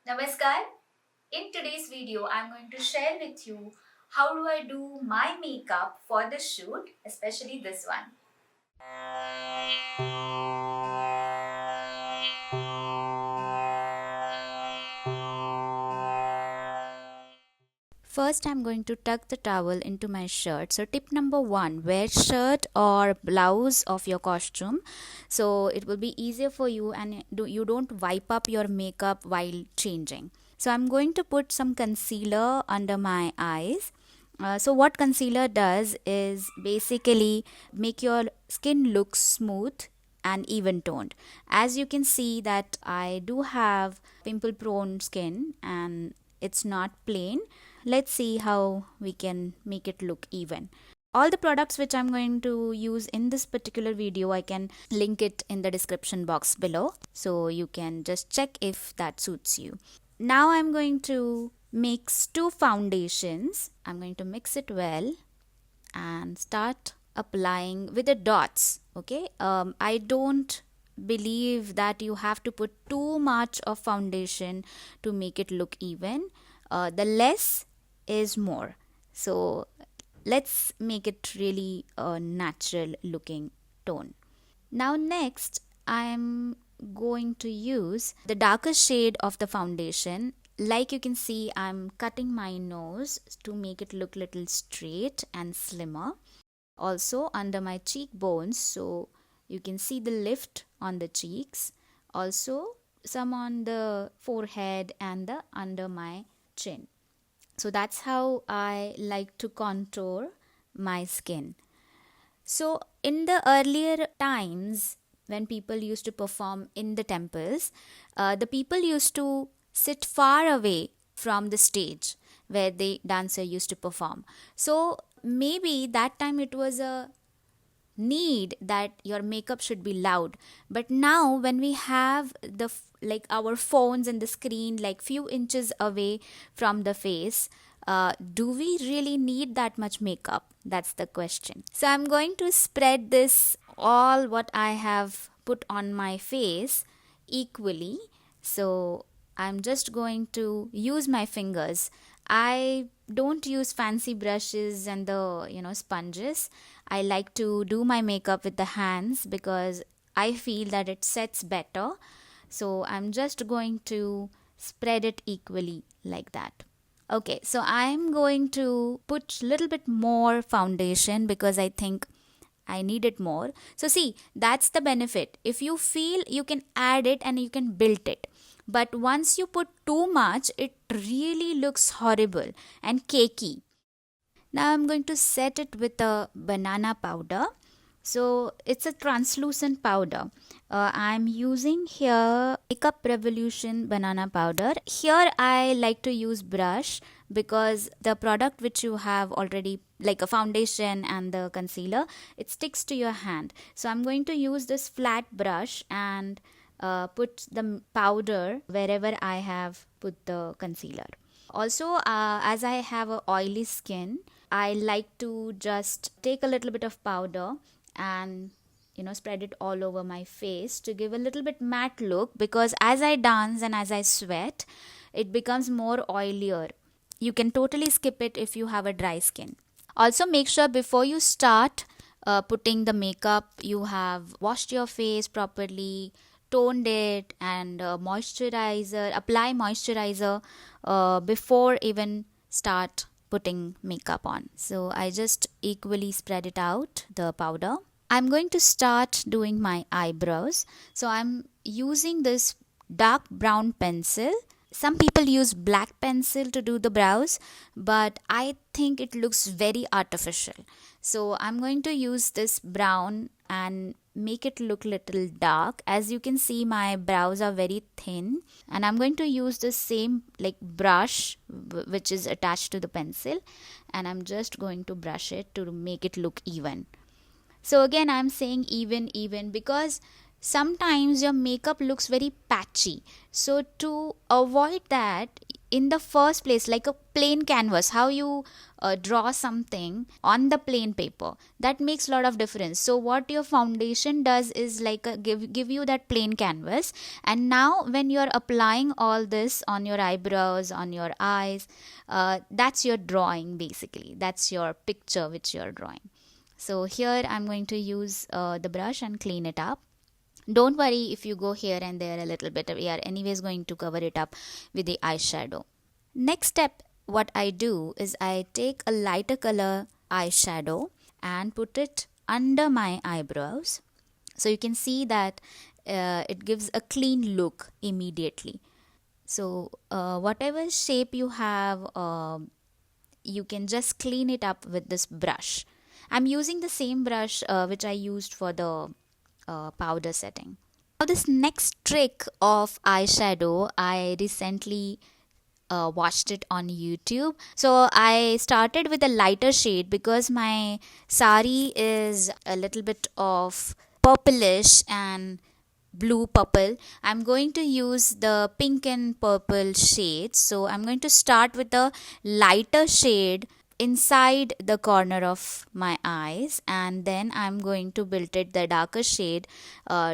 Namaskar. In today's video, I'm going to share with you how do I do my makeup for the shoot, especially this one. First, I'm going to tuck the towel into my shirt. So, tip number one, wear shirt or blouse of your costume. So, it will be easier for you and you don't wipe up your makeup while changing. So, I'm going to put some concealer under my eyes. So, what concealer does is basically make your skin look smooth and even toned. As you can see that I do have pimple prone skin and it's not plain. Let's see how we can make it look even. All the products which I'm going to use in this particular video, I can link it in the description box below, so you can just check if that suits you. Now I'm going to mix two foundations. I'm going to mix it well and start applying with the dots. Okay, I don't believe that you have to put too much of foundation to make it look even. The less is more. So let's make it really a natural looking tone. Now next I'm going to use the darker shade of the foundation. Like you can see, I'm cutting my nose to make it look little straight and slimmer. Also under my cheekbones, so you can see the lift on the cheeks. Also some on the forehead and the under my chin. So that's how I like to contour my skin. So in the earlier times, when people used to perform in the temples, the people used to sit far away from the stage where the dancer used to perform. So maybe that time it was a need that your makeup should be loud, but now when we have the like our phones and the screen like few inches away from the face, do we really need that much makeup? That's the question. So I'm going to spread this all what I have put on my face equally. So I'm just going to use my fingers. I don't use fancy brushes and the sponges. I like to do my makeup with the hands because I feel that it sets better. So I'm just going to spread it equally like that. Okay, so I'm going to put a little bit more foundation because I think I need it more. So see, that's the benefit. If you feel, you can add it and you can build it. But once you put too much, it really looks horrible and cakey. Now I'm going to set it with a banana powder. So it's a translucent powder. I'm using here Makeup Revolution banana powder. Here I like to use brush because the product which you have already, like a foundation and the concealer, it sticks to your hand. So I'm going to use this flat brush and put the powder wherever I have put the concealer. Also, as I have a oily skin, I like to just take a little bit of powder and spread it all over my face to give a little bit matte look, because as I dance and as I sweat, it becomes more oilier. You can totally skip it if you have a dry skin. Also, make sure before you start putting the makeup, you have washed your face properly, toned it, and apply moisturizer before even start putting makeup on. So I just equally spread it out, the powder. I'm going to start doing my eyebrows. So I'm using this dark brown pencil. Some people use black pencil to do the brows, but I think it looks very artificial. So I'm going to use this brown and make it look little dark. As you can see, my brows are very thin, and I'm going to use the same like brush which is attached to the pencil, and I'm just going to brush it to make it look even. So again, I'm saying even because sometimes your makeup looks very patchy. So to avoid that, in the first place, like a plain canvas, how you draw something on the plain paper, that makes a lot of difference. So what your foundation does is like give you that plain canvas, and now when you're applying all this on your eyebrows, on your eyes, that's your drawing basically, that's your picture which you're drawing. So here I'm going to use the brush and clean it up. Don't worry if you go here and there a little bit, we are anyways going to cover it up with the eyeshadow. Next step, what I do is I take a lighter color eyeshadow and put it under my eyebrows. So you can see that it gives a clean look immediately. So whatever shape you have, you can just clean it up with this brush. I'm using the same brush which I used for the powder setting. Now this next trick of eyeshadow, I recently watched it on YouTube. So I started with a lighter shade because my sari is a little bit of purplish and blue purple. I'm going to use the pink and purple shades. So I'm going to start with a lighter shade inside the corner of my eyes, and then I'm going to build it the darker shade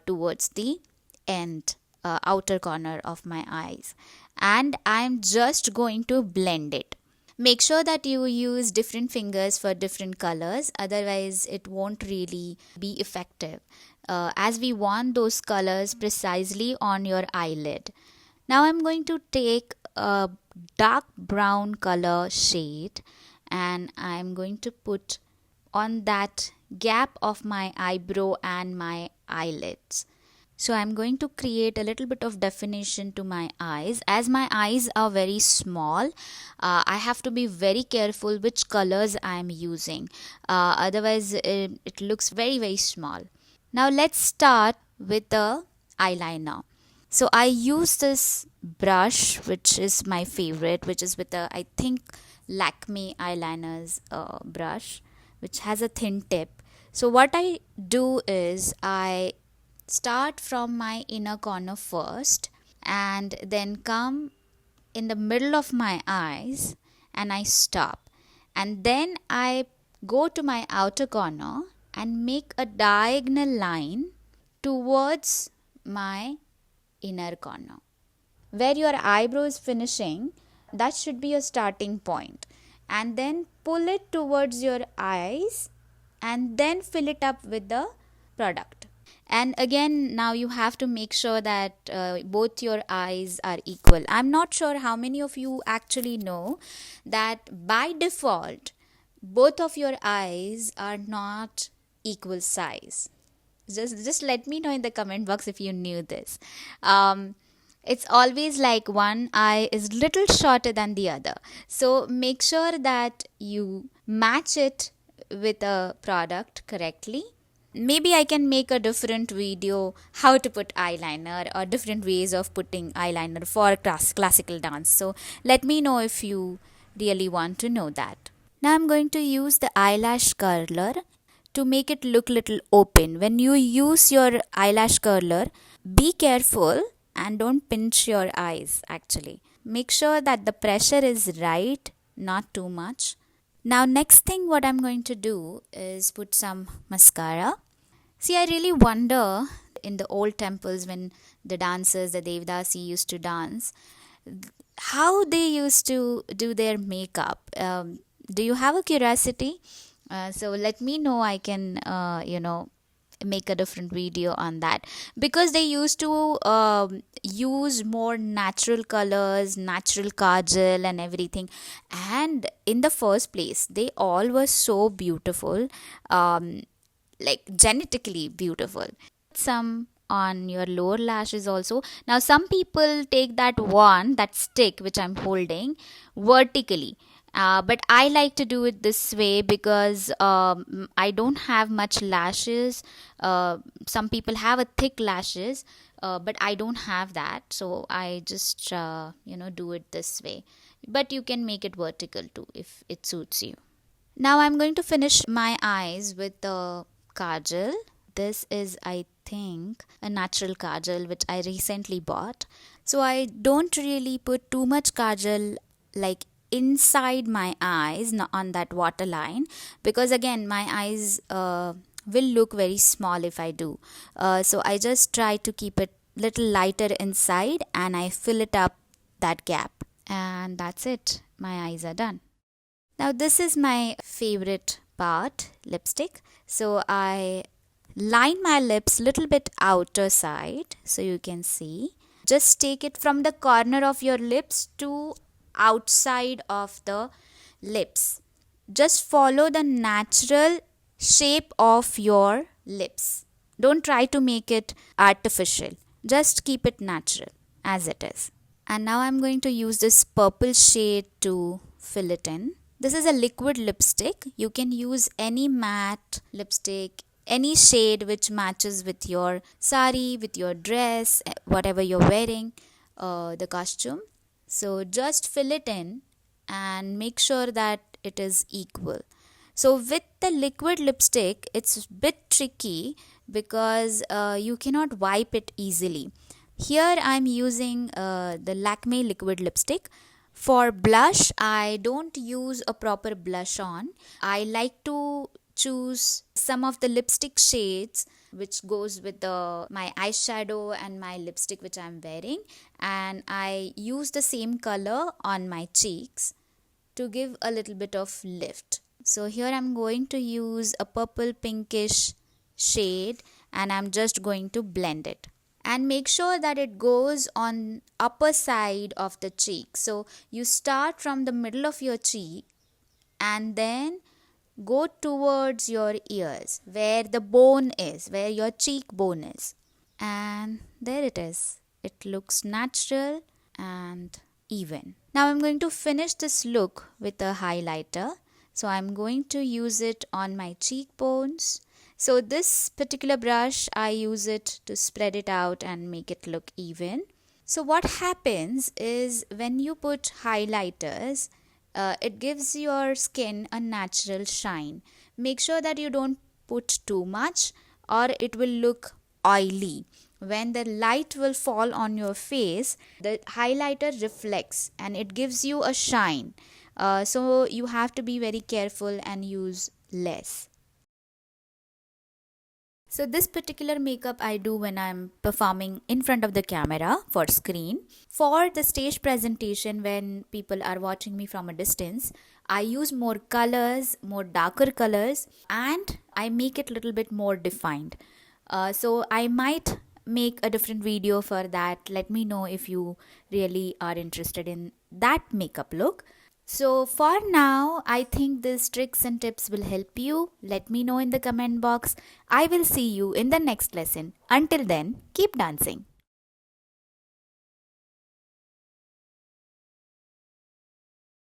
towards the end, outer corner of my eyes, and I'm just going to blend it. Make sure that you use different fingers for different colors, otherwise it won't really be effective, as we want those colors precisely on your eyelid. Now I'm going to take a dark brown color shade and I'm going to put on that gap of my eyebrow and my eyelids. So I'm going to create a little bit of definition to my eyes. As my eyes are very small, I have to be very careful which colors I'm using. Otherwise, it looks very, very small. Now let's start with the eyeliner. So I use this brush, which is my favorite, which is with the, I think, Lakme eyeliners brush, which has a thin tip. So what I do is I start from my inner corner first and then come in the middle of my eyes and I stop, and then I go to my outer corner and make a diagonal line towards my inner corner. Where your eyebrow is finishing, that should be your starting point, and then pull it towards your eyes and then fill it up with the product. And again, now you have to make sure that both your eyes are equal. I'm not sure how many of you actually know that by default both of your eyes are not equal size. Just let me know in the comment box if you knew this. It's always like one eye is little shorter than the other. So make sure that you match it with a product correctly. Maybe I can make a different video how to put eyeliner or different ways of putting eyeliner for classical dance. So let me know if you really want to know that. Now I'm going to use the eyelash curler to make it look little open. When you use your eyelash curler, be careful and don't pinch your eyes actually. Make sure that the pressure is right, not too much. Now next thing what I'm going to do is put some mascara. See, I really wonder in the old temples when the dancers, the Devdasi used to dance, how they used to do their makeup. Do you have a curiosity? So let me know. I can, make a different video on that, because they used to use more natural colors, natural kajal and everything, and in the first place they all were so beautiful, like genetically beautiful. Some on your lower lashes also. Now some people take that stick which I'm holding vertically, but I like to do it this way because I don't have much lashes. Some people have a thick lashes, but I don't have that, so I just do it this way. But you can make it vertical too if it suits you. Now I'm going to finish my eyes with the kajal. This is, I think, a natural kajal which I recently bought. So I don't really put too much kajal like inside my eyes on that waterline, because again my eyes will look very small if I do. So I just try to keep it little lighter inside and I fill it up that gap, and that's it. My eyes are done. Now this is my favorite part, lipstick. So I line my lips little bit outer side so you can see. Just take it from the corner of your lips to outside of the lips. Just follow the natural shape of your lips. Don't try to make it artificial. Just keep it natural as it is. And now I'm going to use this purple shade to fill it in. This is a liquid lipstick. You can use any matte lipstick, any shade which matches with your sari, with your dress, whatever you're wearing, the costume. So just fill it in and make sure that it is equal. So with the liquid lipstick, it's a bit tricky because you cannot wipe it easily. Here I'm using the Lakme liquid lipstick. For blush, I don't use a proper blush on. I like to choose some of the lipstick shades which goes with my eyeshadow and my lipstick which I'm wearing, and I use the same color on my cheeks to give a little bit of lift. So here I'm going to use a purple pinkish shade and I'm just going to blend it. And make sure that it goes on upper side of the cheek. So you start from the middle of your cheek and then go towards your ears where the bone is, where your cheekbone is. And there it is. It looks natural and even. Now I'm going to finish this look with a highlighter. So I'm going to use it on my cheekbones. So this particular brush, I use it to spread it out and make it look even. So what happens is when you put highlighters, it gives your skin a natural shine. Make sure that you don't put too much or it will look oily. When the light will fall on your face, the highlighter reflects and it gives you a shine. So you have to be very careful and use less. So this particular makeup I do when I'm performing in front of the camera for screen. For the stage presentation when people are watching me from a distance, I use more colors, more darker colors, and I make it a little bit more defined. So I might make a different video for that. Let me know if you really are interested in that makeup look. So for now, I think these tricks and tips will help you. Let me know in the comment box. I will see you in the next lesson. Until then, keep dancing.